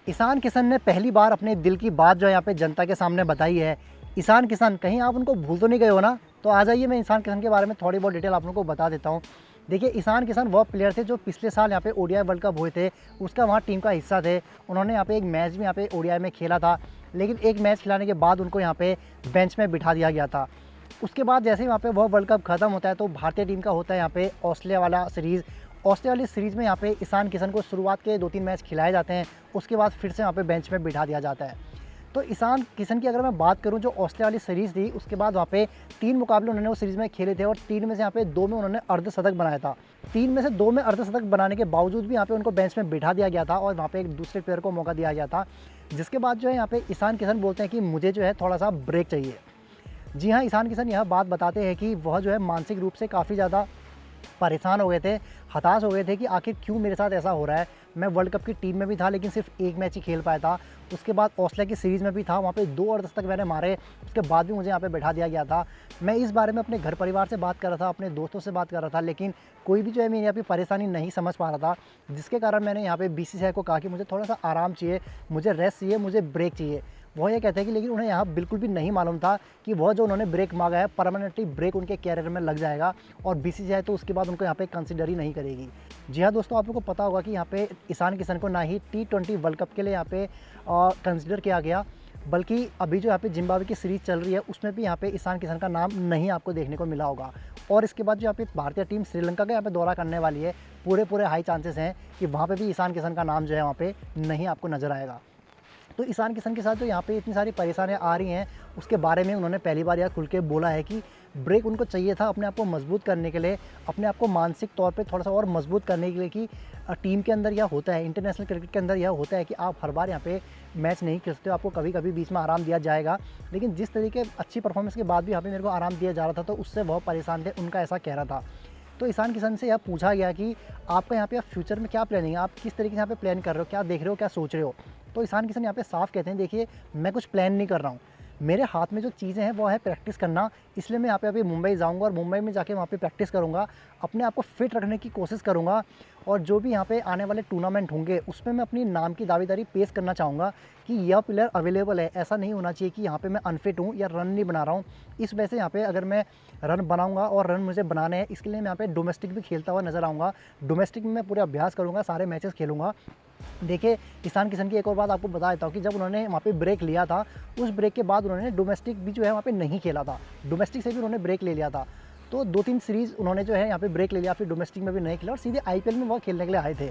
ईशान किशन ने पहली बार अपने दिल की बात जो है यहाँ पे जनता के सामने बताई है। ईशान किशन, कहीं आप उनको भूल तो नहीं गए हो ना? तो आ जाइए, मैं ईशान किशन के बारे में थोड़ी बहुत डिटेल आप लोगों को बता देता हूँ। देखिए, ईशान किशन वो प्लेयर थे जो पिछले साल यहाँ पे ओडीआई वर्ल्ड कप हुए थे, उसका वहाँ टीम का हिस्सा थे। उन्होंने यहाँ पे एक मैच भी यहाँ पे ओडीआई में खेला था, लेकिन एक मैच खिलाने के बाद उनको यहाँ पे बेंच में बिठा दिया गया था। उसके बाद जैसे ही वहाँ पे वह वर्ल्ड कप खत्म होता है तो भारतीय टीम का होता है यहाँ पे ऑस्ट्रेलिया वाला सीरीज़। ऑस्ट्रेलिया वाली सीरीज़ में यहाँ पे ईशान किशन को शुरुआत के 2-3 मैच खिलाए जाते हैं, उसके बाद फिर से यहाँ पे बेंच में बिठा दिया जाता है। तो ईशान किशन की अगर मैं बात करूँ, जो ऑस्ट्रेलिया वाली सीरीज़ थी उसके बाद वहाँ पे 3 मुकाबले उन्होंने उस सीरीज़ में खेले थे और 3 में से यहाँ पे 2 में उन्होंने अर्धशतक बनाया था। 3 में से 2 में अर्धशतक बनाने के बावजूद भी यहाँ पे उनको बेंच में बिठा दिया गया था और वहाँ पे एक दूसरे प्लेयर को मौका दिया गया था, जिसके बाद जो है यहाँ पे ईशान किशन बोलते हैं कि मुझे जो है थोड़ा सा ब्रेक चाहिए। जी हाँ, ईशान किशन यह बात बताते हैं कि वह जो है मानसिक रूप से काफ़ी ज़्यादा परेशान हो गए थे, हताश हो गए थे कि आखिर क्यों मेरे साथ ऐसा हो रहा है। मैं वर्ल्ड कप की टीम में भी था लेकिन सिर्फ एक मैच ही खेल पाया था। उसके बाद ऑस्ट्रेलिया की सीरीज़ में भी था, वहाँ पे 2 अर्धशतक मैंने मारे, उसके बाद भी मुझे यहाँ पे बैठा दिया गया था। मैं इस बारे में अपने घर परिवार से बात कर रहा था, अपने दोस्तों से बात कर रहा था, लेकिन कोई भी जो है मेरी यहाँ पे परेशानी नहीं समझ पा रहा था, जिसके कारण मैंने यहाँ पे बीसीसीआई को कहा कि मुझे थोड़ा सा आराम चाहिए, मुझे रेस्ट चाहिए, मुझे ब्रेक चाहिए। वो ये कहते हैं कि लेकिन उन्हें यहाँ बिल्कुल भी नहीं मालूम था कि वह जो उन्होंने ब्रेक मांगा है परमानेंटली ब्रेक उनके कैरियर में लग जाएगा और बीसीसीआई तो उसके बाद उनको यहाँ पे कंसिडर ही नहीं करेगी। जी हाँ दोस्तों, आप लोगों को पता होगा कि यहाँ पे ईशान किशन को ना ही T20 वर्ल्ड कप के लिए यहाँ पे कंसिडर किया गया, बल्कि अभी जो यहाँ पे जिम्बाब्वे की सीरीज़ चल रही है उसमें भी यहाँ पे ईशान किशन का नाम नहीं आपको देखने को मिला होगा। और इसके बाद जो यहाँ पे भारतीय टीम श्रीलंका का यहाँ पे दौरा करने वाली है, पूरे हाई चांसेस हैं कि वहाँ पे भी ईशान किशन का नाम जो है वहाँ पे नहीं आपको नज़र आएगा। तो ईशान किशन के साथ जो यहाँ पे इतनी सारी परेशानियाँ आ रही हैं, उसके बारे में उन्होंने पहली बार यह खुल के बोला है कि ब्रेक उनको चाहिए था अपने आप को मजबूत करने के लिए, अपने आप को मानसिक तौर पे थोड़ा सा और मजबूत करने के लिए कि टीम के अंदर यह होता है, इंटरनेशनल क्रिकेट के अंदर यह होता है कि आप हर बार यहाँ पे मैच नहीं खेल सकते हो, आपको कभी कभी बीच में आराम दिया जाएगा। लेकिन जिस तरीके अच्छी परफॉर्मेंस के बाद भी यहाँ पे मेरे को आराम दिया जा रहा था तो उससे बहुत परेशान थे, उनका ऐसा कह रहा था। तो ईशान किशन से यह पूछा गया कि आपका यहाँ पे फ्यूचर में क्या प्लानिंग है, आप किस तरीके से यहाँ पे प्लान कर रहे हो, क्या देख रहे हो, क्या सोच रहे हो। तो ईशान किशन यहाँ पे साफ कहते हैं, देखिए मैं कुछ प्लान नहीं कर रहा हूँ, मेरे हाथ में जो चीज़ें हैं वो है प्रैक्टिस करना, इसलिए मैं यहाँ पे अभी मुंबई जाऊँगा और मुंबई में जाके वहाँ पे प्रैक्टिस करूँगा, अपने आप को फिट रखने की कोशिश करूँगा और जो भी यहाँ पे आने वाले टूर्नामेंट होंगे उसमें मैं अपनी नाम की दावेदारी पेश करना चाहूँगा कि यह प्लेयर अवेलेबल है। ऐसा नहीं होना चाहिए कि यहाँ पे मैं अनफिट हूँ या रन नहीं बना रहा हूँ। इस वजह से यहाँ पे अगर मैं रन बनाऊँगा और रन मुझे बनाने हैं, इसके लिए मैं यहाँ पे डोमेस्टिक भी खेलता हुआ नज़र आऊँगा। डोमेस्टिक में मैं पूरे अभ्यास करूँगा, सारे मैचेस खेलूँगा। देखिए, ईशान किशन की एक और बात आपको बता देता हूँ कि जब उन्होंने वहाँ पे ब्रेक लिया था, उस ब्रेक के बाद उन्होंने डोमेस्टिक भी जो है वहाँ पे नहीं खेला था, डोमेस्टिक से भी उन्होंने ब्रेक ले लिया था। तो 2-3 सीरीज़ उन्होंने जो है यहाँ पे ब्रेक ले लिया, फिर डोमेस्टिक में भी नहीं खेला और सीधे आईपीएल में वो खेलने के लिए आए थे।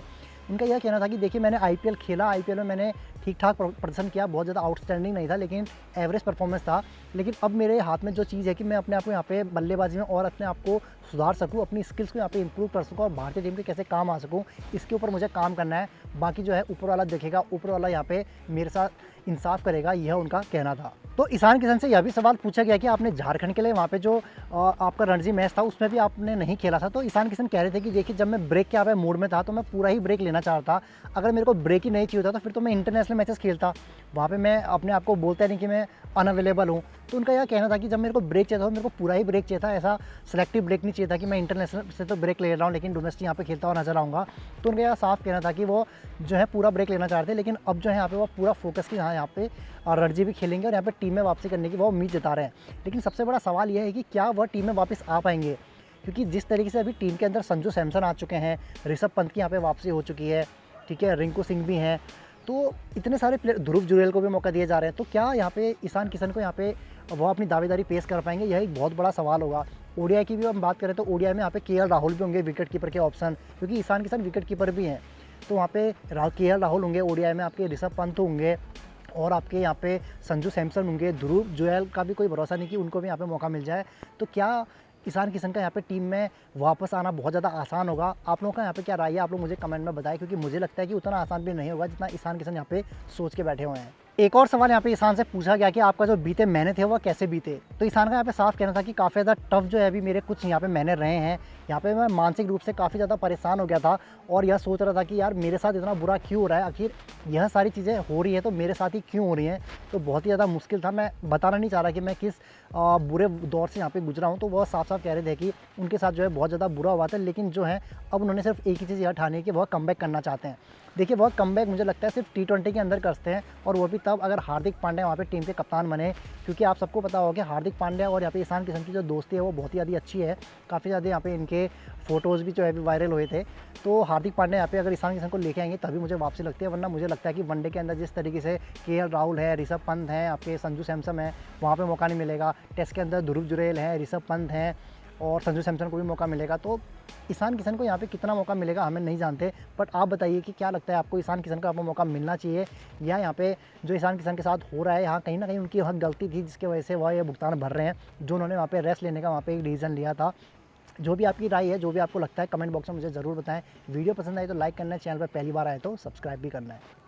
उनका यह कहना था कि देखिए मैंने आईपीएल खेला, आईपीएल में मैंने ठीक ठाक प्रदर्शन किया, बहुत ज़्यादा आउटस्टैंडिंग नहीं था लेकिन एवरेज परफॉर्मेंस था। लेकिन अब मेरे हाथ में जो चीज़ है कि मैं अपने आप को यहाँ पे बल्लेबाजी में और अपने आप को सुधार सकूँ, अपनी स्किल्स को यहाँ पे इंप्रूव कर सकूँ और भारतीय टीम के कैसे काम आ सकूँ, इसके ऊपर मुझे काम करना है। बाकी जो है ऊपर वाला देखेगा, ऊपर वाला यहाँ पे मेरे साथ इंसाफ करेगा, यह उनका कहना था। तो ईशान किशन से यह भी सवाल पूछा गया कि आपने झारखंड के लिए वहाँ पे जो आपका रणजी मैच था उसमें भी आपने नहीं खेला था। तो ईशान किशन कह रहे थे कि देखिए जब मैं ब्रेक के यहाँ पे मूड में था तो मैं पूरा ही ब्रेक लेना चाह रहा था। अगर मेरे को ब्रेक ही नहीं चाहिए होता तो फिर तो मैं इंटरनेशनल मैचेस खेलता, वहाँ पे मैं अपने आप को बोलता नहीं कि मैं अनअवेलेबल हूँ। तो उनका यह कहना था कि जब मेरे को ब्रेक चाहिए था तो मेरे को पूरा ही ब्रेक चाहिए था, ऐसा सेलेक्टिव ब्रेक नहीं चाहिए था कि मैं इंटरनेशनल से तो ब्रेक ले रहा हूँ लेकिन डोमेस्टिक यहाँ पे खेलता हुआ नजर आऊँगा। तो उनका यह साफ कहना था कि वो जो है पूरा ब्रेक लेना चाह रहे थे, लेकिन अब जो है यहाँ पे वो पूरा फोकस की यहाँ पे रणजी भी खेलेंगे और यहाँ पे टीम में वापसी करने की वो उम्मीद जता रहे हैं। लेकिन सबसे बड़ा सवाल यह है कि क्या वह टीम में वापस आ पाएंगे, क्योंकि जिस तरीके से अभी टीम के अंदर संजू सैमसन आ चुके हैं, ऋषभ पंत की यहाँ पे वापसी हो चुकी है, ठीक है, रिंकू सिंह भी हैं, तो इतने सारे प्लेयर, ध्रुव जुरेल को भी मौका दिए जा रहे हैं। तो क्या यहाँ पे ईशान किशन को यहाँ पे वो अपनी दावेदारी पेश कर पाएंगे, यह एक बहुत बड़ा सवाल होगा। ओडीआई की भी हम बात करें तो ओडीआई में यहाँ पे केएल राहुल भी होंगे विकेट कीपर के ऑप्शन, क्योंकि ईशान किशन विकेट कीपर भी हैं। तो वहाँ पे केएल राहुल होंगे ओडीआई में, आपके ऋषभ पंत होंगे और आपके यहाँ पे संजू सैमसन होंगे। ध्रुव जुरैल का भी कोई भरोसा नहीं कि उनको भी यहाँ पे मौका मिल जाए। तो क्या ईशान किशन का यहाँ पे टीम में वापस आना बहुत ज़्यादा आसान होगा? आप लोगों का यहाँ पे क्या राय है, आप लोग मुझे कमेंट में बताएं, क्योंकि मुझे लगता है कि उतना आसान भी नहीं होगा जितना ईशान किशन यहाँ पे सोच के बैठे हुए हैं। एक और सवाल यहाँ पे ईशान से पूछा गया कि आपका जो बीते महीने थे वो कैसे बीते। तो ईशान का यहाँ पे साफ कहना था कि काफ़ी ज़्यादा टफ जो है अभी मेरे कुछ यहाँ पे महीने रहे हैं, यहाँ पे मैं मानसिक रूप से काफ़ी ज़्यादा परेशान हो गया था और यह सोच रहा था कि यार मेरे साथ इतना बुरा क्यों हो रहा है, आखिर यह सारी चीज़ें हो रही है तो मेरे साथ ही क्यों हो रही हैं। तो बहुत ही ज़्यादा मुश्किल था, मैं बताना नहीं चाह रहा कि मैं किस बुरे दौर से यहाँ पे गुजरा हूँ। तो वह साफ साफ कह रहे थे कि उनके साथ जो है बहुत ज़्यादा बुरा हुआ था, लेकिन जो है अब उन्होंने सिर्फ एक ही चीज़ यह ठानी है कि वह कमबैक करना चाहते हैं। देखिए वह कमबैक मुझे लगता है सिर्फ T20 के अंदर करते हैं, और वो भी तब अगर हार्दिक पांड्या वहाँ पे टीम के कप्तान बने, क्योंकि आप सबको पता होगा कि हार्दिक पांड्या और यहाँ पे ईशान किशन की जो दोस्ती है वो बहुत ही ज़्यादा अच्छी है। काफ़ी ज़्यादा यहाँ पे इनके फ़ोटोज़ भी जो है वायरल हुए थे। तो हार्दिक पांड्या यहाँ पे अगर ईशान किशन को लेके आएंगे तभी मुझे वापसी लगती है, वरना मुझे लगता है कि वनडे के अंदर जिस तरीके से KL राहुल है, ऋषभ पंत हैं, आपके संजू सैमसन है, वहाँ पे मौका नहीं मिलेगा। टेस्ट के अंदर ध्रुव जुरैल हैं, ऋषभ पंत हैं और संजू सैमसन को भी मौका मिलेगा। तो ईशान किशन को यहाँ पे कितना मौका मिलेगा हमें नहीं जानते, बट आप बताइए कि क्या लगता है आपको, ईशान किशन को आपको मौका मिलना चाहिए, या यहाँ पे जो ईशान किशन के साथ हो रहा है यहाँ कहीं ना कहीं उनकी वहाँ गलती थी जिसकी वजह से वह ये भुगतान भर रहे हैं, जो उन्होंने वहाँ पे रेस्ट लेने का वहाँ पे एक डिसीजन लिया था। जो भी आपकी राय है, जो भी आपको लगता है कमेंट बॉक्स में मुझे ज़रूर बताएं। वीडियो पसंद आई तो लाइक करना है, चैनल पर पहली बार आए तो सब्सक्राइब भी करना है।